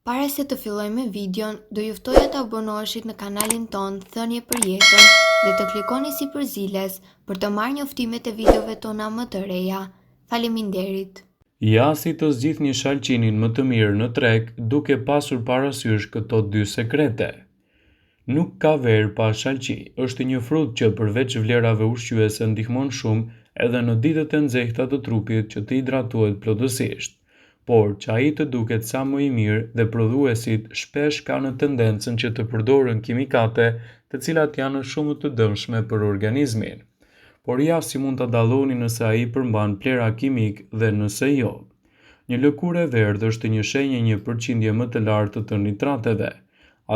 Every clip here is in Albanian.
Para se të fillojmë me videon, do ju ftoja të abonoheshit në kanalin ton Thënie për Jetën dhe të klikoni si përziles për të marrë njoftimet e videove tona më të reja. Faleminderit. Jasi të zgjidhni shalqinin më të mirë në treg duke pasur parasysh këto dy sekrete. Nuk ka verë pa shalqi, është një frut që përveç vlerave ushqyese ndihmon shumë edhe në ditët e nxehta të trupit që të hidratohet plotësisht. Por që ai të duket sa më i mirë dhe prodhuesit shpesh kanë tendencën që të përdoren kimikate të cilat janë shumë të dëmshme për organizmin. Por ja si mund të dalloni nëse ai përmban plera kimik dhe nëse jo. Një lëkurë e verdhë është një shenjë një përqindje më të lartë të nitrateve.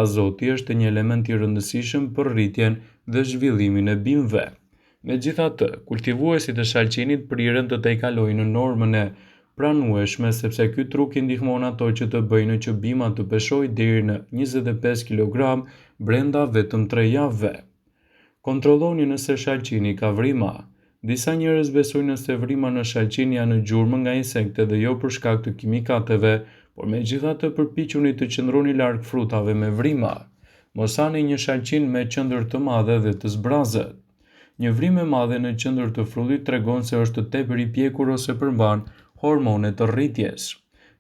Azoti është një element i rëndësishëm për rritjen dhe zhvillimin e bimëve. Megjithatë, kultivuesit e shalqinit priren të tejkalojnë në normën e pranueshme sepse ky truk i ndihmon ato që të bëjnë që bima të peshojë deri në 25 kg brenda vetëm 3 javëve. Kontrolloni nëse shalqini ka vrima. Disa njerëz besojnë se vrima në shalqin janë në gjurmë nga insekte dhe jo për shkak të kimikateve, por megjithatë përpiquni të qëndroni larg frutave me vrima. Mos hani një shalqin me qendër të madhe dhe të zbrazët. Një vrimë e madhe në qendër të frutit tregon se është tepër i pjekur ose përmban hormone të rritjes.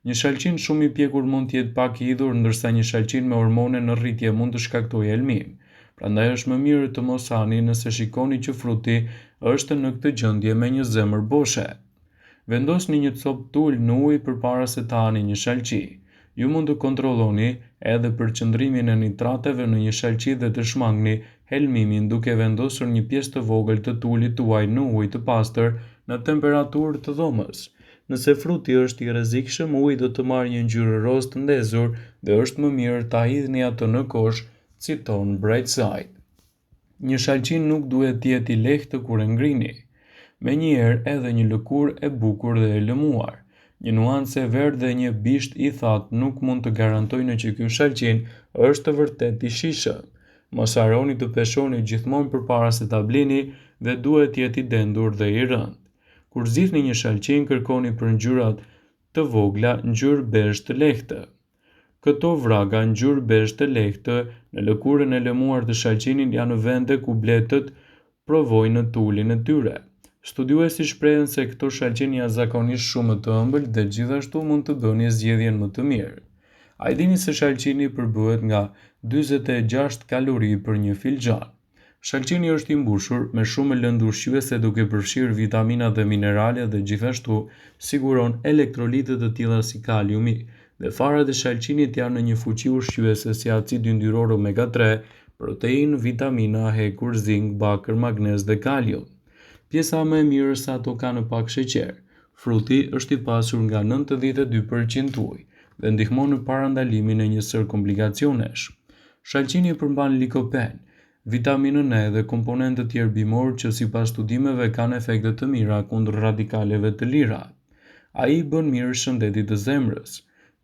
Një shalqin shumë i pjekur mund të jetë pak i hidhur, ndërsa një shalqin me hormone në rritje mund të shkaktojë elmim. Prandaj është më mirë të mos hani nëse shikoni që fruti është në këtë gjendje me një zemër boshe. Vendosni një copë të ulë në ujë përpara se të hani një shalqi. Ju mund të kontrolloni edhe përqendrimin e nitrateve në një shalqi dhe të shmangni helmimin duke vendosur një pjesë të vogël të tulit tuaj në ujë të pastër në temperaturë të dhomës. Nëse fruti është i rrezikshëm, uji do të marrë një ngjyrë roz të ndezur dhe është më mirë ta hidhni atë në kosh, citon Brightside. Një shalqin nuk duhet të jetë i lehtë kur e ngrini. Menjëherë edhe një lëkurë e bukur dhe e lëmuar, një nuancë e verdhë dhe një bisht i thatë nuk mund të garantojnë që ky shalqin është vërtet i shijshëm. Mos harroni të peshoni gjithmonë përpara se ta blini dhe duhet të jetë i dendur dhe i rëndë. Kur zgjidhni një shalqin, kërkoni për ngjyrat të vogla, ngjyrë bezh të lehtë. Këto vraga ngjyrë bezh të lehtë në lëkurën e lëmuar të shalqinit janë vende ku bletët provojnë tulin e tyre. Studiuesit shprehen se këto shalqin janë zakonisht shumë të ëmbël dhe gjithashtu mund të bëni zgjedhjen më të mirë. A i dini se shalqini përbëhet nga 46 kalori për një filxhan. Shalqini është i mbushur me shumë lëndë ushqyese duke përfshirë vitamina dhe minerale dhe gjithashtu siguron elektrolitë të tilla si kaliumi dhe farat e shalqinit janë në një fuqi ushqyese si acidi yndyror omega 3, protein, vitamina, hekur, zink, bakër, magnez dhe kalium. Pjesa më e mirë se ato kanë pak sheqer. Fruti është i pasur nga 92% ujë dhe ndihmon në parandalimin e një sër komplikacionesh. Shalqini përmban likopen, vitaminën E dhe komponentë të tjerë bimor që sipas studimeve kanë efekte të mira kundër radikaleve të lira. Ai bën mirë shëndetit të zemrës.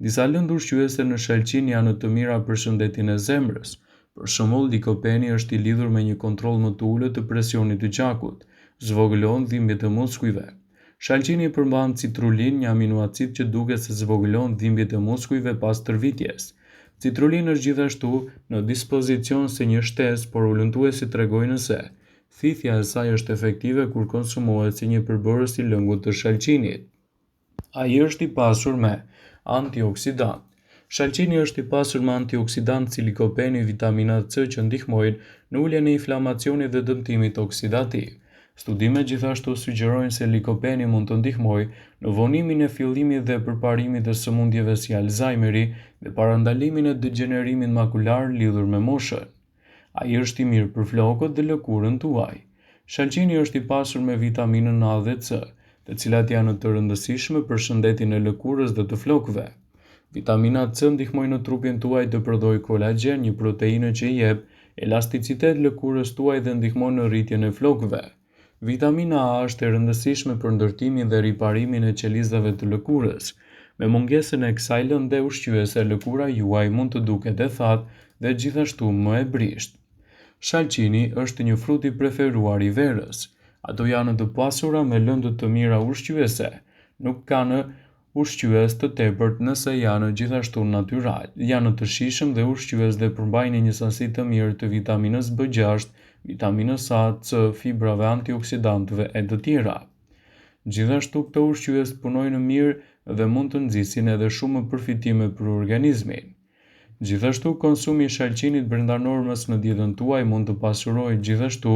Disa lëndë ushqyese në shalqin janë të mira për shëndetin e zemrës. Për shembull, likopeni është i lidhur me një kontroll më të ulët të presionit të gjakut, zvogëlon dhimbjet e muskujve. Shalqini përmban citrulin, një aminoacid që duket se zvogëlon dhimbjet e muskujve pas tërvitjes. Citrulin është gjithashtu në dispozicion si një shtesë, por ulëntuesit tregojnë se thithja e saj është efektive kur konsumohet si një përbërës i lëngut të shalqinit. Ai është i pasur me antioksidant. Shalqini është i pasur me antioksidant si likopeni, vitamina C që ndihmojnë në uljen e inflamacionit dhe dëmtimit oksidativ. Studimet gjithashtu sugjerojnë se likopeni mund të ndihmojë në vonimin e fillimit dhe përparimit të sëmundjeve si Alzheimeri dhe parandalimin e degenerimit makular lidhur me moshën. Ai është i mirë për flokët dhe lëkurën tuaj. Shalqini është i pasur me vitaminën A dhe C, të cilat janë të rëndësishme për shëndetin e lëkurës dhe të flokëve. Vitamina C ndihmojnë në trupin tuaj të prodhojë kolagjen, një proteinë që i jep elasticitet lëkurës tuaj dhe ndihmon në rritjen e flokëve. Vitamina A është e rëndësishme për ndërtimin dhe riparimin e qelizave të lëkurës. Me mungesën e kësaj lënde ushqyese, lëkura juaj mund të duket e thatë dhe gjithashtu më e brisht. Shalqini është një frut i preferuar i verës. Ato janë të pasura me lëndë të mira ushqyese, nuk kanë ushqyes të tepërt nëse janë gjithashtu natyral, janë të shijshëm dhe ushqyes dhe përmbajnë një sasi të mirë të vitaminës B6, vitaminës A, C, fibrave, antioksidantëve e të tjera. Gjithashtu këto ushqyes punojnë mirë dhe mund të nxisin edhe shumë përfitime për organizmin. Gjithashtu, konsumi i shalqinit brenda normës në dietën tuaj mund të pasurojë gjithashtu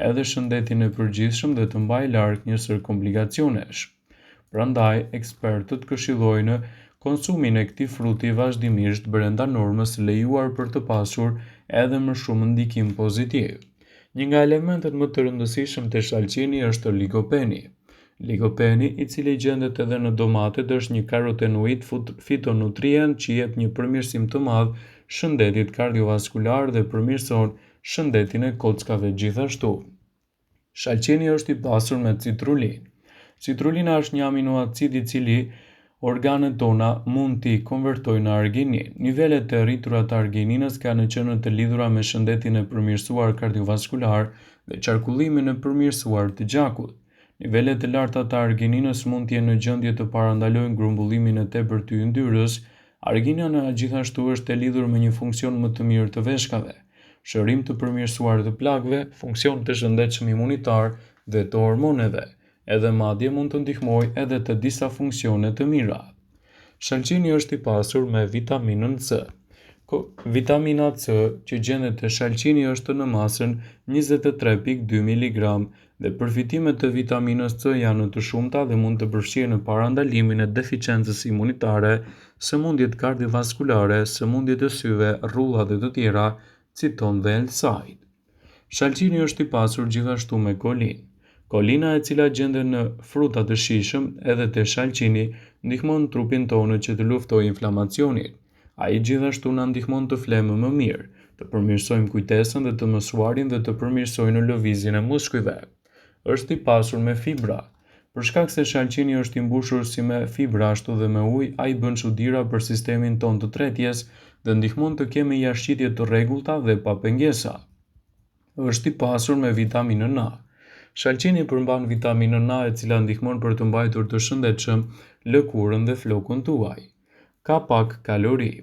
edhe shëndetin e përgjithshëm dhe të mbajë larg njësër komplikacionesh. Prandaj, ekspertët këshillojnë konsumin e këtij fruti vazhdimisht brenda normës lejuar për të pasur edhe më shumë ndikim pozitiv. Një nga elementet më të rëndësishëm të shalqini është likopeni. Likopeni, i cili gjendet edhe në domatet, është një karotenoid fitonutrient që jep një përmirësim të madh shëndetit kardiovaskular dhe përmirëson shëndetin e kockave gjithashtu. Shalqini është i pasur me citrulinë. Citrulina është një aminoacid i cili organet tona mund t'i konvertojnë në arginin. Nivelet e rritura të argininës kanë qenë të lidhura me shëndetin e përmirësuar kardiovaskular dhe qarkullimin e përmirësuar të gjakut. Nivelet e larta të argininës mund të jenë në gjendje të parandalojnë grumbullimin e tepërt të yndyrës. Argina gjithashtu është e lidhur me një funksion më të mirë të veshkave, shërim të përmirësuar të plagëve, funksion të shëndetshëm imunitar dhe të hormoneve, edhe madje mund të ndihmojë edhe të disa funksione të mira. Shalqini është i pasur me vitaminën C. Vitamina C që gjendet te shalqini është në masën 23.2 mg dhe përfitimet e vitaminës C janë të shumta dhe mund të përfshijnë në parandalimin e deficiencës imunitare, sëmundjet kardiovaskulare, sëmundjet e syve, rrulla dhe të tjera, citon dhe Elsaid. Shalqini është i pasur gjithashtu me kolinë. Kolina, e cila gjendet në fruta të shijshëm edhe te shalqini, ndihmon trupin tonë që të luftojë inflamacionin. Ai gjithashtu na ndihmon të flejmë më mirë, të përmirësojmë kujtesën dhe të mësuarin dhe të përmirësojmë lëvizjen e muskujve. Është i pasur me fibra. Për shkak se shalqini është i mbushur si me fibra ashtu dhe me ujë, ai bën çuditëra për sistemin tonë të tretjes dhe ndihmon të kemi jashtëqitje të rregullta dhe pa pengesa. Është i pasur me vitaminën A. Shalqini përmban vitaminën A, e cila ndihmon për të mbajtur të shëndetshëm lëkurën dhe flokun tuaj. Ka pak kalori.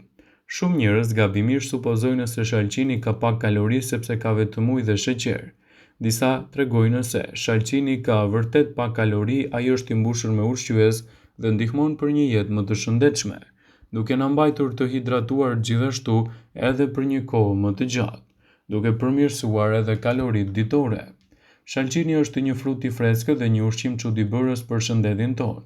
Shumë njerëz gabimisht supozojnë se shalqini ka pak kalori sepse ka vetëm ujë dhe sheqer. Disa tregojnë se shalqini ka vërtet pak kalori, ai është i mbushur me ushqyes dhe ndihmon për një jetë më të shëndetshme, duke na mbajtur të hidratuar gjithashtu edhe për një kohë më të gjatë, duke përmirësuar edhe kaloritë ditore. Shalqini është një frut i freskët dhe një ushqim çuditëbërës për shëndetin tonë.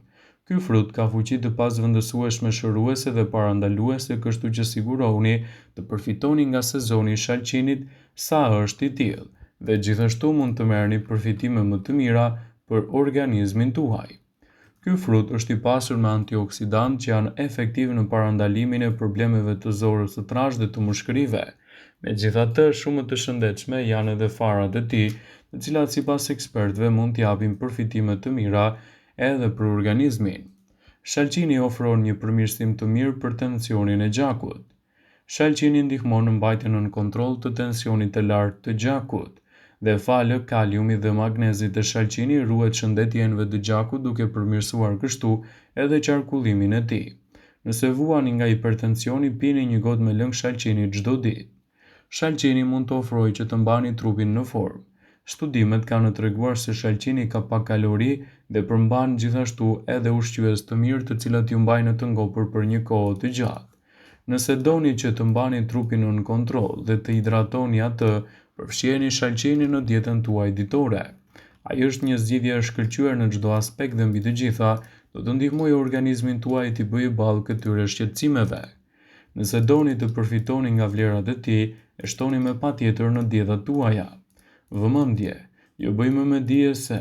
Ky frut ka fuqi të pasvendësueshme shëruese dhe parandaluese, kështu që siguroni të përfitoni nga sezoni i shalqinit sa është i tillë, dhe gjithashtu mund të merrni përfitime më të mira për organizmin tuaj. Ky frut është i pasur me antioksidantë që janë efektiv në parandalimin e problemeve të zorës së trashë dhe të mushkërive. Megjithatë, shumë të shëndetshme janë edhe farat e tij, të cilat sipas ekspertëve mund të japin përfitime të mira edhe për organizmin. Shalqini ofron një përmirësim të mirë për tensionin e gjakut. Shalqini ndihmon në mbajtjen në kontroll të tensionit të lartë të gjakut dhe falë kaliumit dhe magnezit të shalqini ruhet shëndeti i enëve të gjakut, duke përmirësuar kështu edhe qarkullimin e tij. Nëse vuani nga hipertensioni, pini një gotë me lëng shalqini çdo ditë. Shalqini mund të ofrojë që të mbani trupin në formë. Studimet kanë treguar se shalqini ka pak kalori dhe përmban gjithashtu edhe ushqyes të mirë, të cilat ju mbajnë të ngopur për një kohë të gjatë. Nëse doni që të mbani trupin në kontroll dhe të hidratoni atë, përfshiheni shalqinin në dietën tuaj ditore. Ai është një zgjidhje e shkëlqyer në çdo aspekt dhe mbi të gjitha, do të ndihmojë organizmin tuaj të bëjë ballë këtyre shqetësimeve. Nëse doni të përfitoni nga vlerat e tij, e shtoni me patjetër në dietat tuaja. Vëmendje, jo bëjmë me dije se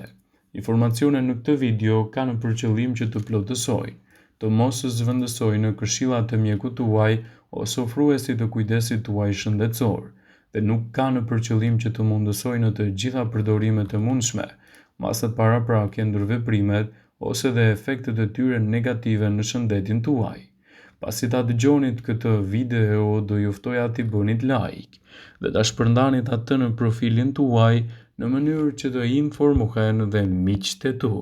informacionet në këtë video kanë për qëllim që të plotësojnë, të mos zëvendësojnë në këshillat e mjekut tuaj ose ofruesit të kujdesit tuaj shëndetësor, dhe nuk kanë për qëllim që të mundësojnë të gjitha përdorimet e mundshme, masat paraprakje ndër veprimet ose dhe efektet e tyre negative në shëndetin tuaj. Pasi ta dëgjonit këtë video, do ju ftoja t'i bënit like dhe ta shpërndanit atë në profilin tuaj në mënyrë që të informohen dhe miqtë e tu.